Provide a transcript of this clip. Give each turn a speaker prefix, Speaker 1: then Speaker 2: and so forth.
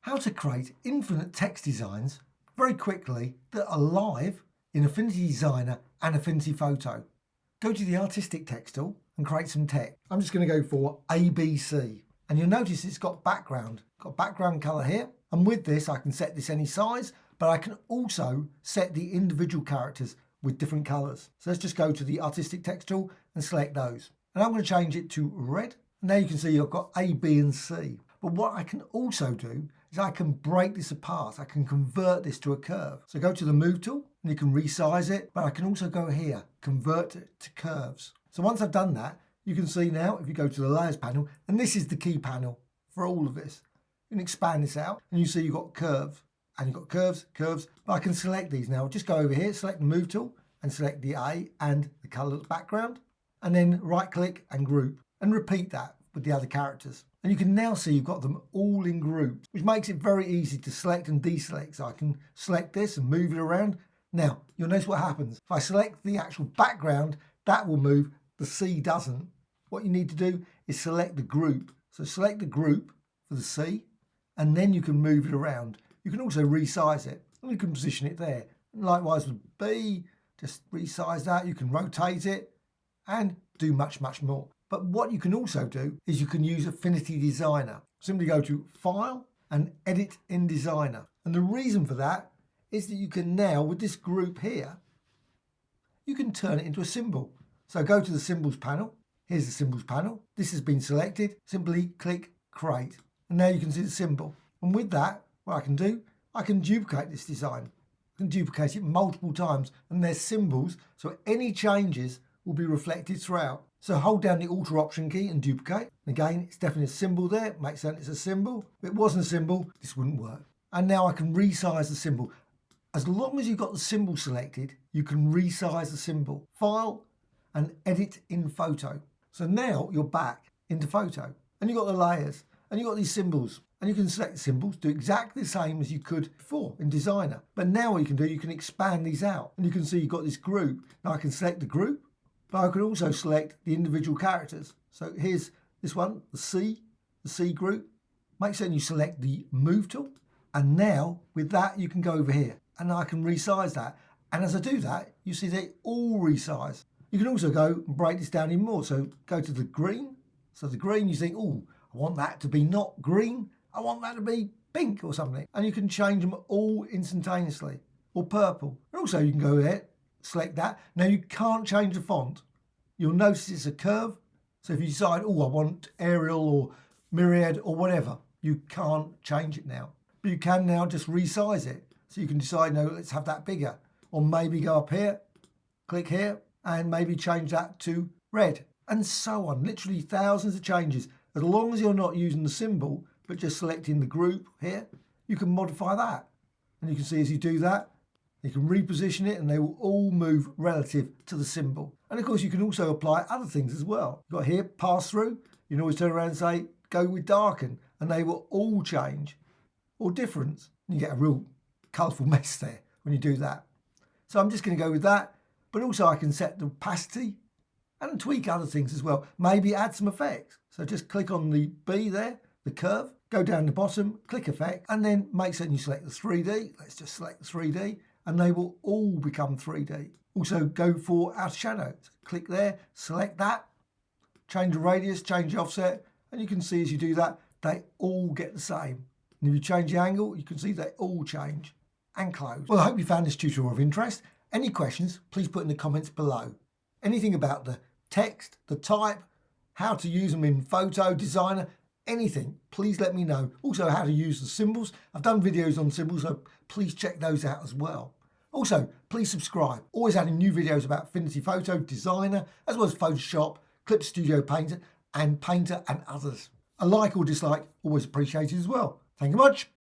Speaker 1: how to create infinite text designs very quickly that are live in Affinity Designer and Affinity Photo. Go to the Artistic Text tool and create some text. I'm just going to go for ABC, and you'll notice it's got background color here. And with this, I can set this any size, but I can also set the individual characters with different colors. So let's just go to the Artistic Text tool and select those. And I'm going to change it to red. Now you can see I've got A, B, and C. But what I can also do is I can break this apart. I can convert this to a curve. So go to the Move tool and you can resize it, but I can also go here, convert it to curves. So once I've done that, you can see now, if you go to the Layers panel, and this is the key panel for all of this, you can expand this out and you see you've got curves, and you've got curves, but I can select these now. Just go over here, select the Move tool and select the A and the color background, and then right click and group, and repeat that with the other characters. And you can now see you've got them all in groups, which makes it very easy to select and deselect. So I can select this and move it around. Now, you'll notice what happens. If I select the actual background, that will move, the C doesn't. What you need to do is select the group. So select the group for the C, and then you can move it around. You can also resize it, and you can position it there. And likewise with B, just resize that. You can rotate it and do much, much more. But what you can also do is you can use Affinity Designer. Simply go to File and Edit in Designer. And the reason for that is that you can now, with this group here, you can turn it into a symbol. So go to the Symbols panel. Here's the Symbols panel. This has been selected. Simply click Create. And now you can see the symbol. And with that, what I can do, I can duplicate this design. I can duplicate it multiple times. And there's symbols, so any changes will be reflected throughout. So hold down the Alt Option key and duplicate. Again, it's definitely a symbol there. It makes sense it's a symbol. If it wasn't a symbol, this wouldn't work. And now I can resize the symbol. As long as you've got the symbol selected, you can resize the symbol. File and Edit in Photo. So now you're back into Photo. And you've got the layers. And you've got these symbols. And you can select the symbols, do exactly the same as you could before in Designer. But now what you can do, you can expand these out. And you can see you've got this group. Now I can select the group. But I can also select the individual characters. So here's this one, the C group. Make certain you select the Move tool. And now with that, you can go over here and I can resize that. And as I do that, you see they all resize. You can also go and break this down even more. So go to the green. So the green, you think, oh, I want that to be not green. I want that to be pink or something. And you can change them all instantaneously, or purple. And also you can go ahead, select that. Now you can't change the font. You'll notice it's a curve. So if you decide, oh, I want Arial or Myriad or whatever, you can't change it now. But you can now just resize it. So you can decide, no, let's have that bigger. Or maybe go up here, click here, and maybe change that to red. And so on. Literally thousands of changes. As long as you're not using the symbol, but just selecting the group here, you can modify that. And you can see as you do that, you can reposition it and they will all move relative to the symbol. And of course, you can also apply other things as well. You've got here, pass through. You can always turn around and say, go with darken, and they will all change or difference. And you get a real colourful mess there when you do that. So I'm just going to go with that. But also I can set the opacity and tweak other things as well. Maybe add some effects. So just click on the B there, the curve, go down the bottom, click effect, and then make certain you select the 3D. Let's just select the 3D. And they will all become 3D. Also go for outer shadow. So click there, select that, change the radius, change the offset, and you can see as you do that, they all get the same. And if you change the angle, you can see they all change and close. Well, I hope you found this tutorial of interest. Any questions, please put in the comments below. Anything about the text, the type, how to use them in Photo, Designer, anything, please let me know. Also how to use the symbols. I've done videos on symbols, so please check those out as well. Also, please subscribe. Always adding new videos about Affinity Photo, Designer, as well as Photoshop, Clip Studio Painter and others. A like or dislike, always appreciated as well. Thank you much.